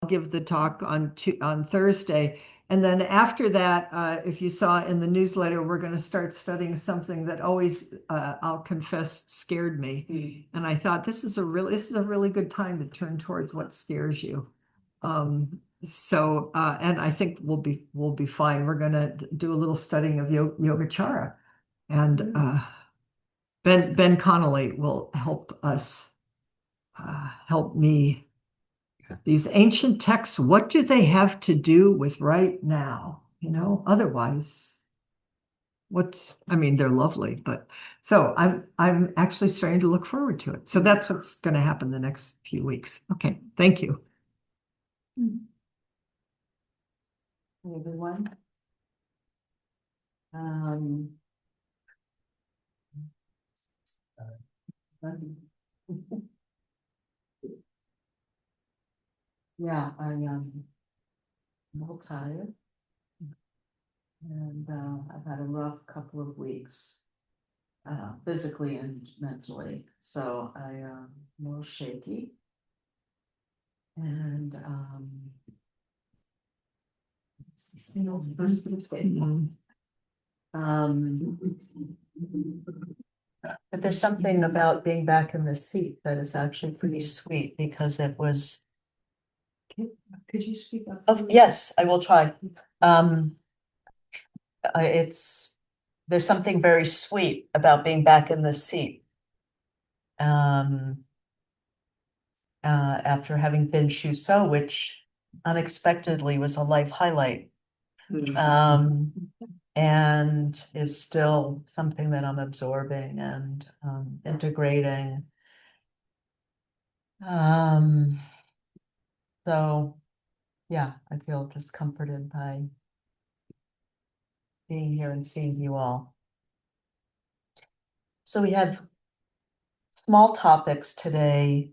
give the talk on Thursday. And then after that, if you saw in the newsletter, we're going to start studying something that always, I'll confess, scared me. And I thought this is a really good time to turn towards what scares you. And I think we'll be fine. We're going to do a little studying of Yogacara, and Ben Connolly will help us, help me. These ancient texts, what do they have to do with right now? Otherwise, I mean, they're lovely, but so I'm actually starting to look forward to it. So that's what's going to happen the next few weeks. Okay, thank you. Everyone. Yeah, I'm a little tired. And I've had a rough couple of weeks, physically and mentally. So I'm a little shaky. And but there's something about being back in the seat that is actually pretty sweet, because it was. Could you speak up? Oh, yes, I will try. There's something very sweet about being back in the seat. After having been Shuso, which unexpectedly was a life highlight. And is still something that I'm absorbing and integrating. So yeah, I feel just comforted by being here and seeing you all. So we have small topics today: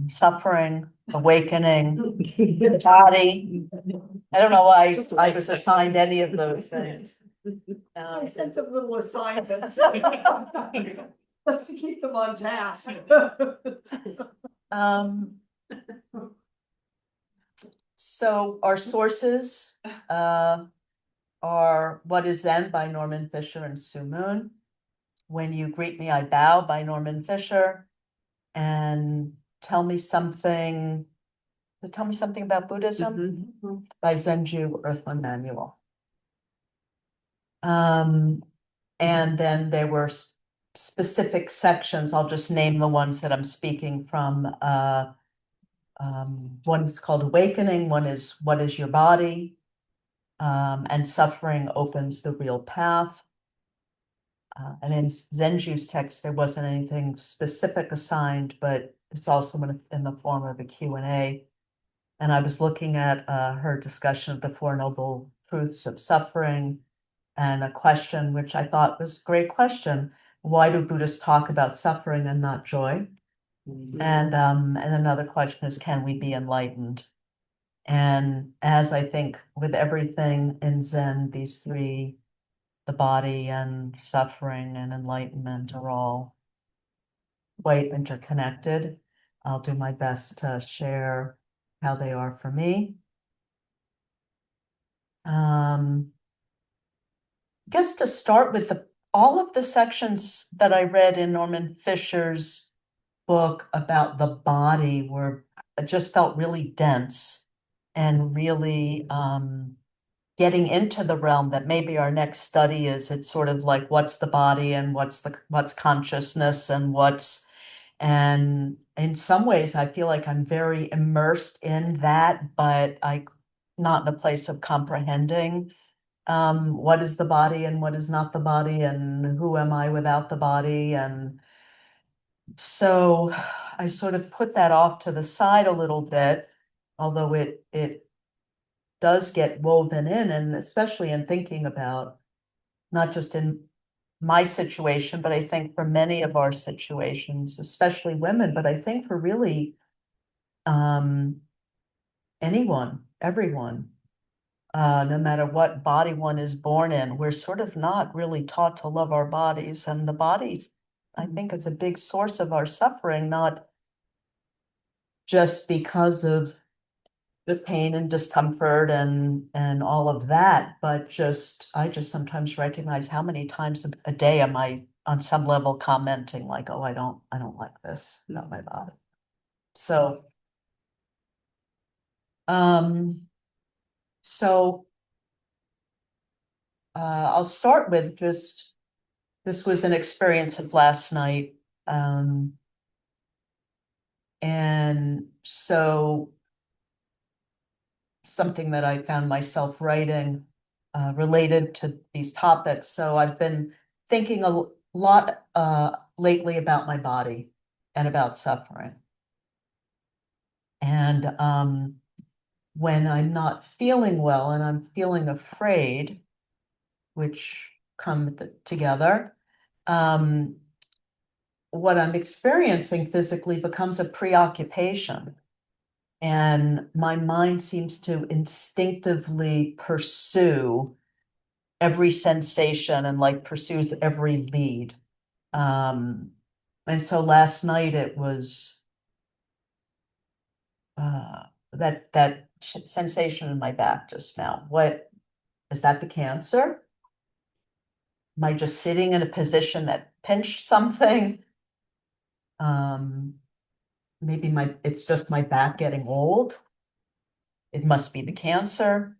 suffering, awakening, the body. I don't know why I was assigned any of those things. I sent them little assignments just to keep them on task. So our sources are What is Zen by Norman Fisher and Sue Moon, When You Greet Me, I Bow by Norman Fisher, and Tell Me Something About Buddhism by Zenju Earthman Manual. And then there were specific sections. I'll just name the ones that I'm speaking from. One is called Awakening, one is What is Your Body? And Suffering Opens the Real Path. And in Zenju's text, there wasn't anything specific assigned, but it's also in the form of a Q&A. And I was looking at her discussion of the Four Noble Truths of Suffering, and a question which I thought was a great question: why do Buddhists talk about suffering and not joy? And another question is, can we be enlightened? And as I think with everything in Zen, these three, the body and suffering and enlightenment, are all quite interconnected. I'll do my best to share how they are for me. I guess to start with, all of the sections that I read in Norman Fisher's book about the body just felt really dense and really getting into the realm that maybe our next study is. It's sort of like, what's the body and what's consciousness and in some ways I feel like I'm very immersed in that, but not in a place of comprehending what is the body and what is not the body, and who am I without the body. And so I sort of put that off to the side a little bit, although it does get woven in, and especially in thinking about not just in my situation, but I think for many of our situations, especially women, but I think for really anyone, everyone, no matter what body one is born in, we're sort of not really taught to love our bodies. And the bodies, I think, is a big source of our suffering, not just because of the pain and discomfort and all of that, but I just sometimes recognize how many times a day am I on some level commenting like, oh, I don't like this about my body. So, um, so I'll start with just, this was an experience of last night. And so something that I found myself writing related to these topics. So I've been thinking a lot lately about my body and about suffering. And when I'm not feeling well and I'm feeling afraid, which come together, what I'm experiencing physically becomes a preoccupation. And my mind seems to instinctively pursue every sensation and like pursues every lead. And so last night it was that sensation in my back just now. What is that, the cancer? Am I just sitting in a position that pinched something? Maybe it's just my back getting old. It must be the cancer.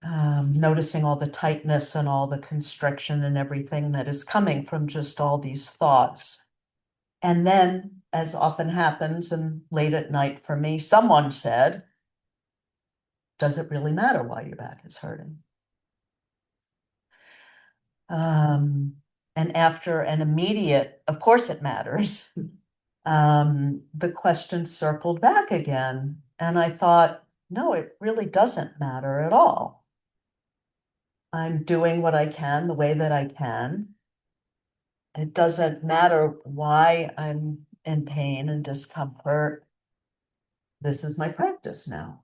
Noticing all the tightness and all the constriction and everything that is coming from just all these thoughts. And then, as often happens, and late at night for me, someone said, does it really matter why your back is hurting? And after an immediate, of course it matters, the question circled back again. And I thought, no, it really doesn't matter at all. I'm doing what I can the way that I can. It doesn't matter why I'm in pain and discomfort. This is my practice now,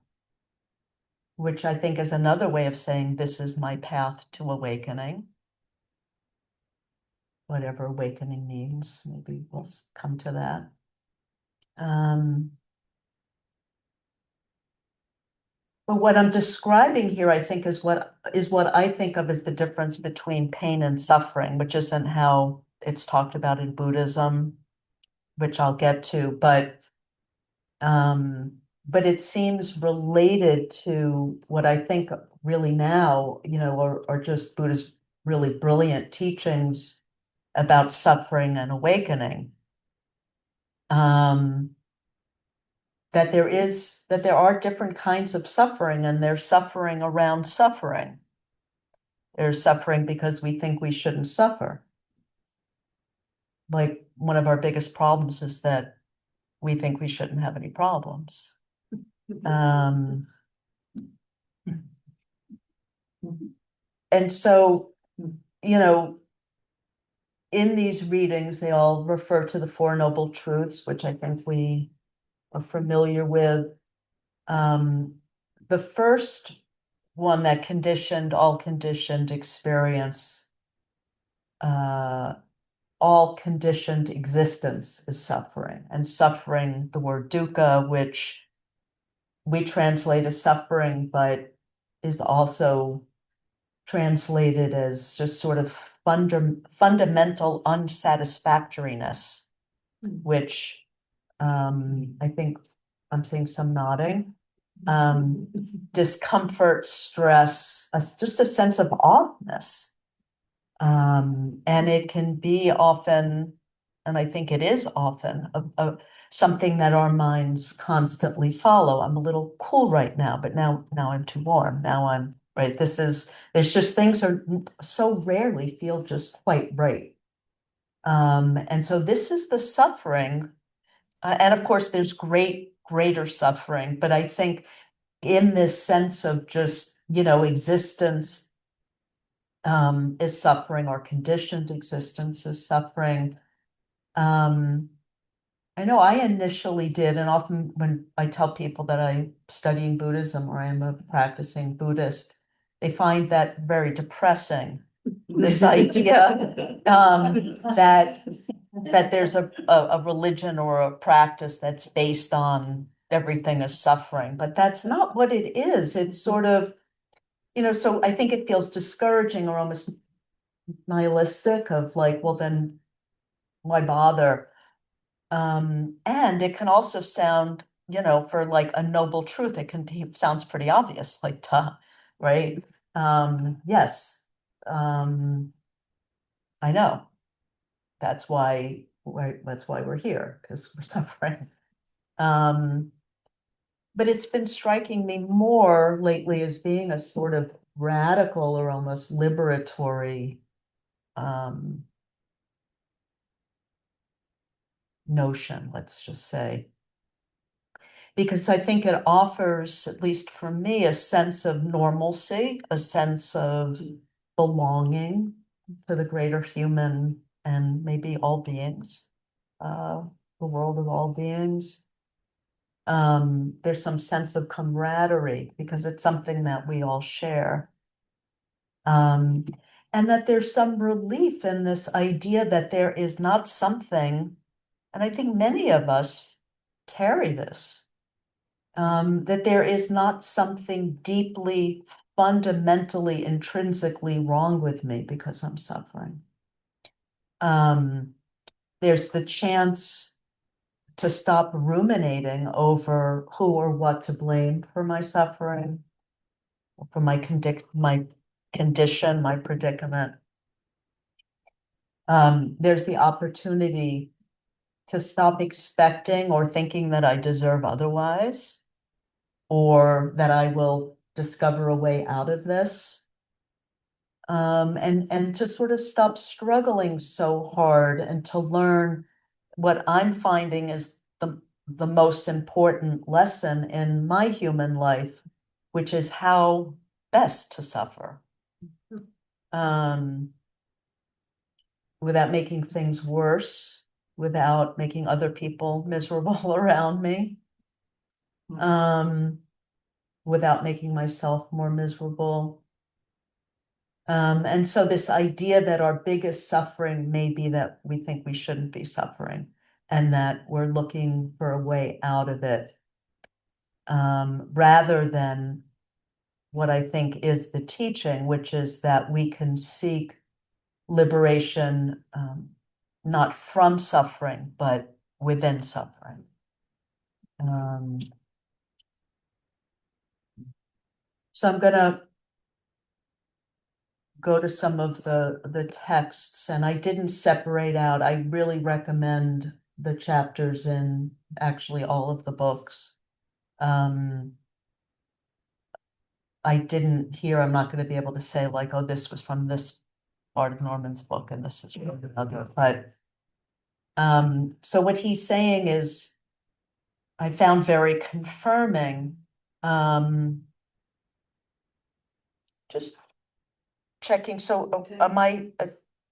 which I think is another way of saying this is my path to awakening. Whatever awakening means, maybe we'll come to that. But what I'm describing here, I think, is what I think of as the difference between pain and suffering, which isn't how it's talked about in Buddhism, which I'll get to, but it seems related to what I think really now, are just Buddha's really brilliant teachings about suffering and awakening. That there are different kinds of suffering, and there's suffering around suffering. There's suffering because we think we shouldn't suffer. Like, one of our biggest problems is that we think we shouldn't have any problems. And so, in these readings, they all refer to the Four Noble Truths, which I think we are familiar with. The first one, that all conditioned experience, all conditioned existence is suffering. And suffering, the word dukkha, which we translate as suffering, but is also translated as just sort of fundamental unsatisfactoriness, which I think I'm seeing some nodding. Discomfort, stress, just a sense of offness. And it can be often, and I think it is often, something that our minds constantly follow. I'm a little cool right now, but now I'm too warm. Now I'm right. There's just things are so rarely feel just quite right. And so this is the suffering. And of course, there's greater suffering, but I think in this sense of just, existence is suffering, or conditioned existence is suffering. I know I initially did, and often when I tell people that I'm studying Buddhism or I'm a practicing Buddhist, they find that very depressing. This idea that there's a religion or a practice that's based on everything is suffering, but that's not what it is. It's sort of, so I think it feels discouraging or almost nihilistic of like, well, then why bother? And it can also sound, for like a noble truth, it can be sounds pretty obvious, like duh, right? Yes. I know. That's why we're here, because we're suffering. Um, but it's been striking me more lately as being a sort of radical or almost liberatory notion, let's just say. Because I think it offers, at least for me, a sense of normalcy, a sense of belonging to the greater human and maybe all beings, the world of all beings. There's some sense of camaraderie because it's something that we all share. Um, and that there's some relief in this idea that there is not something, and I think many of us carry this, that there is not something deeply, fundamentally, intrinsically wrong with me because I'm suffering. There's the chance to stop ruminating over who or what to blame for my suffering, for my condition, my predicament. There's the opportunity to stop expecting or thinking that I deserve otherwise, or that I will discover a way out of this. And to sort of stop struggling so hard and to learn what I'm finding is the most important lesson in my human life, which is how best to suffer. Without making things worse, without making other people miserable around me, without making myself more miserable. And so this idea that our biggest suffering may be that we think we shouldn't be suffering and that we're looking for a way out of it, rather than what I think is the teaching, which is that we can seek liberation, not from suffering, but within suffering. So I'm going to go to some of the texts, and I didn't separate out. I really recommend the chapters in actually all of the books. I didn't hear, I'm not going to be able to say like, oh, this was from this part of Norman's book and this is from another, but so what he's saying is I found very confirming. Just checking, so am I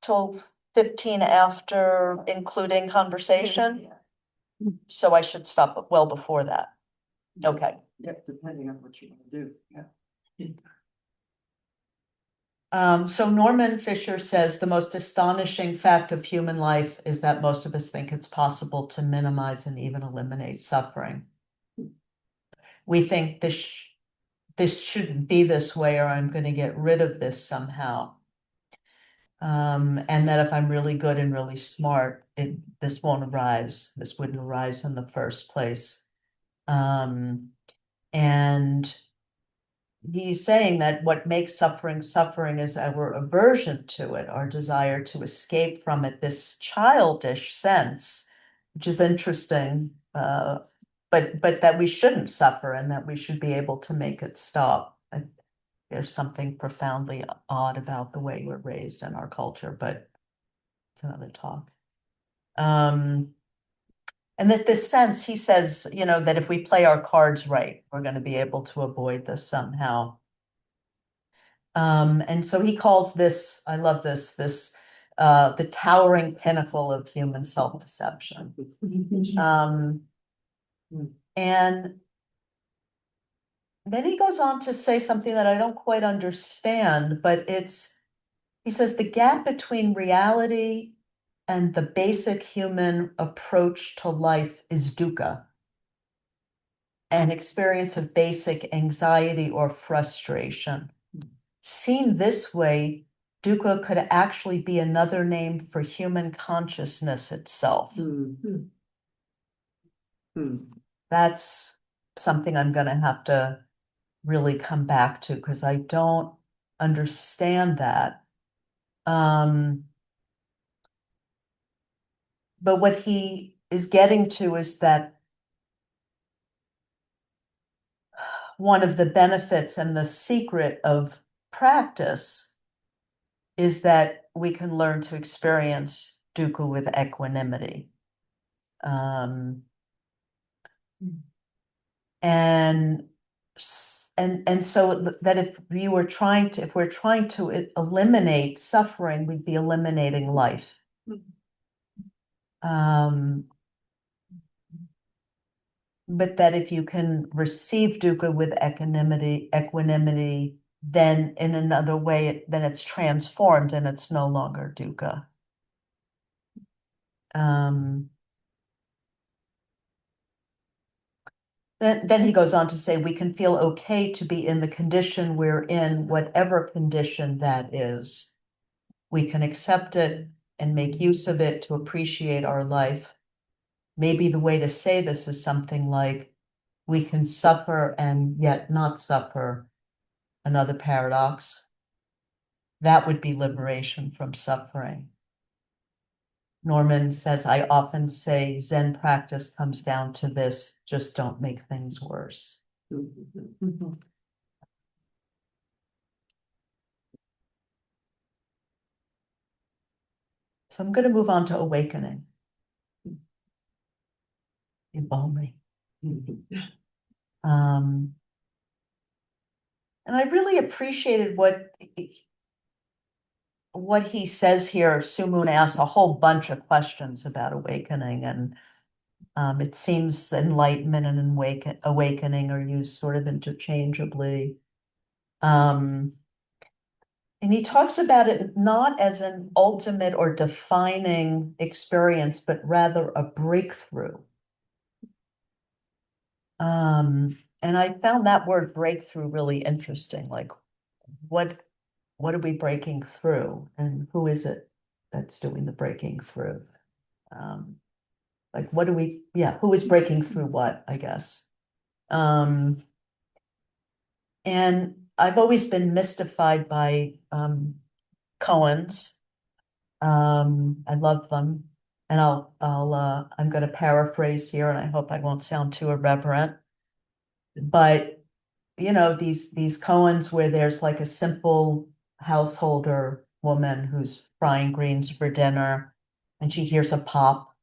till 15 after including conversation? So I should stop well before that. Okay. Yep, depending on what you want to do, yeah. So Norman Fisher says the most astonishing fact of human life is that most of us think it's possible to minimize and even eliminate suffering. We think this shouldn't be this way, or I'm going to get rid of this somehow. And that if I'm really good and really smart, this won't arise. This wouldn't arise in the first place. And he's saying that what makes suffering is our aversion to it, our desire to escape from it, this childish sense, which is interesting, but that we shouldn't suffer and that we should be able to make it stop. There's something profoundly odd about the way we're raised in our culture, but it's another talk. And that this sense, he says, that if we play our cards right, we're going to be able to avoid this somehow. And so he calls this, I love this, the towering pinnacle of human self-deception. And then he goes on to say something that I don't quite understand, but he says the gap between reality and the basic human approach to life is dukkha. an experience of basic anxiety or frustration. Seen this way, dukkha could actually be another name for human consciousness itself. That's something I'm going to have to really come back to because I don't understand that. But what he is getting to is that one of the benefits and the secret of practice is that we can learn to experience dukkha with equanimity. And so that if we're trying to eliminate suffering, we'd be eliminating life. But that if you can receive dukkha with equanimity, then in another way, then it's transformed and it's no longer dukkha. Then he goes on to say, we can feel okay to be in the condition we're in, whatever condition that is. We can accept it and make use of it to appreciate our life. Maybe the way to say this is something like, we can suffer and yet not suffer. Another paradox. That would be liberation from suffering. Norman says, I often say Zen practice comes down to this, just don't make things worse. So I'm going to move on to awakening. Embalming. And I really appreciated what he says here. Sumun asks a whole bunch of questions about awakening, and it seems enlightenment and awakening are used sort of interchangeably. And he talks about it not as an ultimate or defining experience, but rather a breakthrough. And I found that word breakthrough really interesting. Like, what are we breaking through, and who is it that's doing the breaking through? Like, who is breaking through what, I guess. And I've always been mystified by koans. I love them. And I'm going to paraphrase here, and I hope I won't sound too irreverent. But, these koans where there's like a simple householder woman who's frying greens for dinner, and she hears a pop.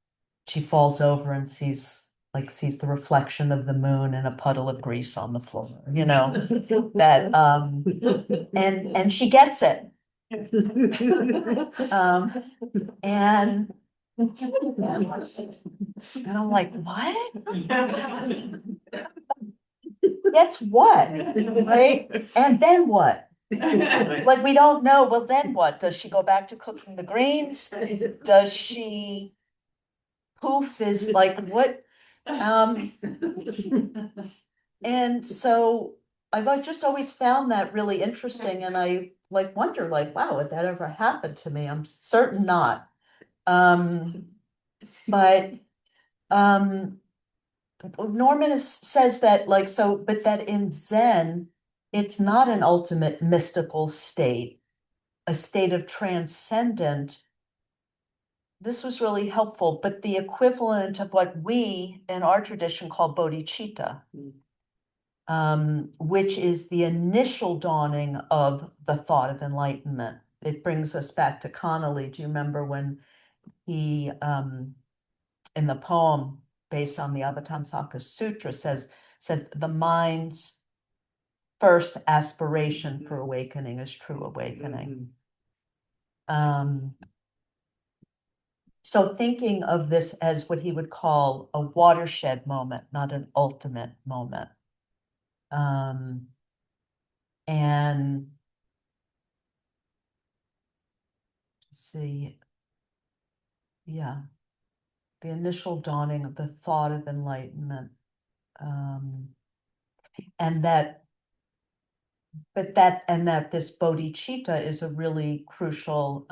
She falls over and sees the reflection of the moon in a puddle of grease on the floor, that and she gets it. And I'm like, what? That's what, right? And then what? Like, we don't know. Well, then what? Does she go back to cooking the greens? Does she poof is like what? And so I've just always found that really interesting, and I wonder wow, would that ever happen to me? I'm certain not. But Norman says that but that in Zen, it's not an ultimate mystical state, a state of transcendent. This was really helpful, but the equivalent of what we in our tradition call bodhicitta, which is the initial dawning of the thought of enlightenment. It brings us back to Connolly. Do you remember when he, in the poem based on the Avatamsaka Sutra, said the mind's first aspiration for awakening is true awakening. So thinking of this as what he would call a watershed moment, not an ultimate moment. And see, yeah, the initial dawning of the thought of enlightenment. And that, that this bodhicitta is a really crucial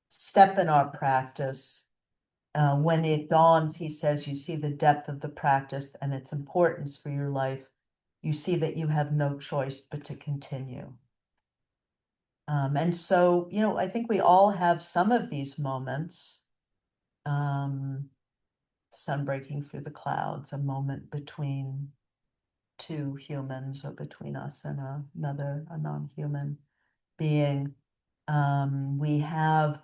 step in our practice. When it dawns, he says, you see the depth of the practice and its importance for your life. You see that you have no choice but to continue. And so, I think we all have some of these moments. Sun breaking through the clouds, a moment between two humans or between us and a non-human being. We have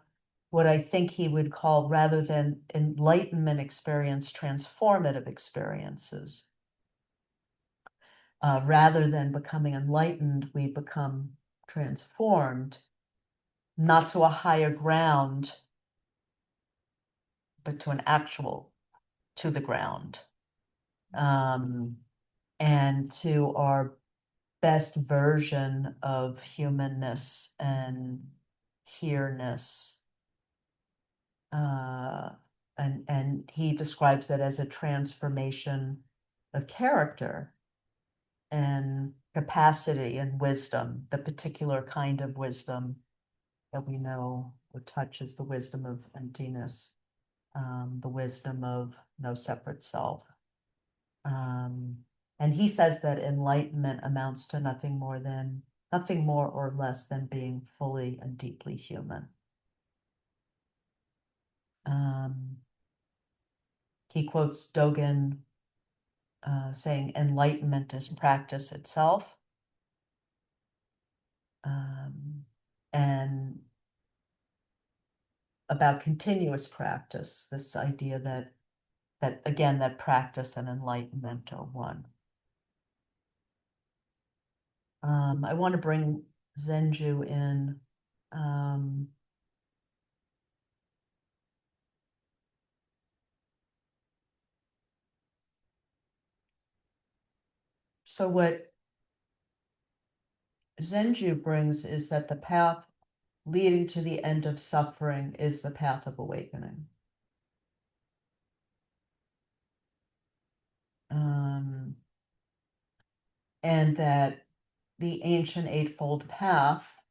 what I think he would call, rather than enlightenment experience, transformative experiences. Rather than becoming enlightened, we become transformed, not to a higher ground, but to the ground, and to our best version of humanness and here-ness. And he describes it as a transformation of character and capacity and wisdom, the particular kind of wisdom that we know or touch as the wisdom of emptiness, the wisdom of no separate self. And he says that enlightenment amounts to nothing more or less than being fully and deeply human. He quotes Dogen saying, enlightenment is practice itself. And about continuous practice, this idea that again, that practice and enlightenment are one. I want to bring Zenju in. So what Zenju brings is that the path leading to the end of suffering is the path of awakening. And that the ancient eightfold path,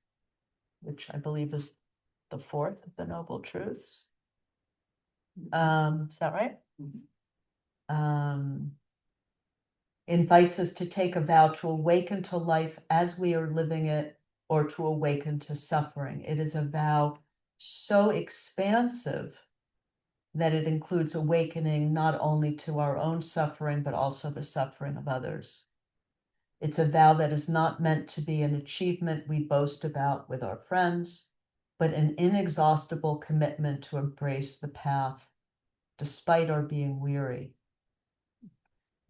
which I believe is the fourth of the Noble Truths. Is that right? Invites us to take a vow to awaken to life as we are living it, or to awaken to suffering. It is a vow so expansive that it includes awakening not only to our own suffering, but also the suffering of others. It's a vow that is not meant to be an achievement we boast about with our friends, but an inexhaustible commitment to embrace the path despite our being weary.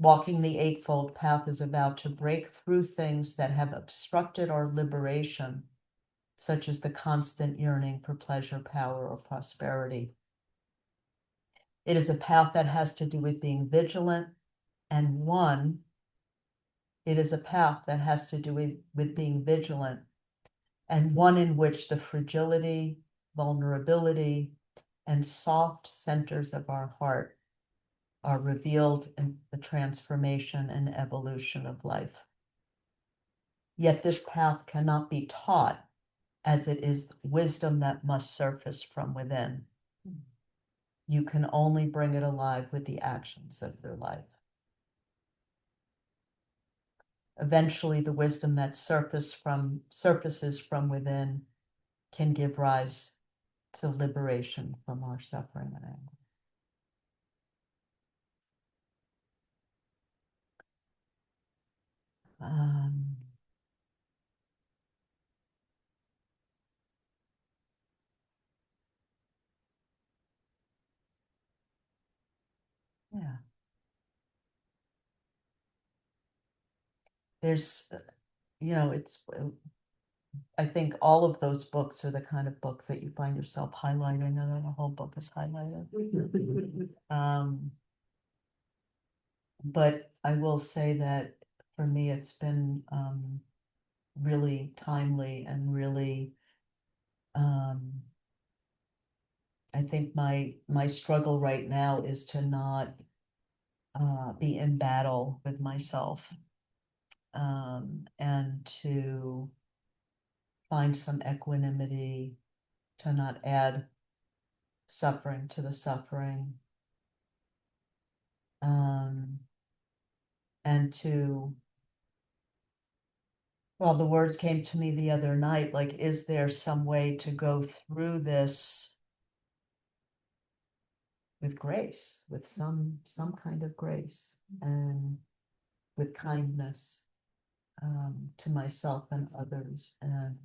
Walking the eightfold path is a vow to break through things that have obstructed our liberation, such as the constant yearning for pleasure, power, or prosperity. It is a path that has to do with being vigilant, and it is a path that has to do with being vigilant, and one in which the fragility, vulnerability, and soft centers of our heart are revealed in the transformation and evolution of life. Yet this path cannot be taught, as it is wisdom that must surface from within. You can only bring it alive with the actions of your life. Eventually, the wisdom that surfaces from within can give rise to liberation from our suffering and anger. Yeah. There's, I think all of those books are the kind of books that you find yourself highlighting, and then the whole book is highlighted. But I will say that for me, it's been really timely and really, I think my struggle right now is to not be in battle with myself, and to find some equanimity, to not add suffering to the suffering, and to, well, the words came to me the other night, like, is there some way to go through this with grace, with some kind of grace, and with kindness, to myself and others, and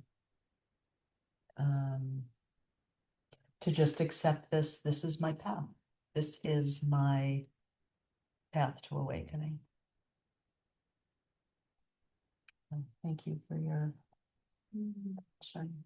to just accept this. This is my path. This is my path to awakening. So thank you for your sharing.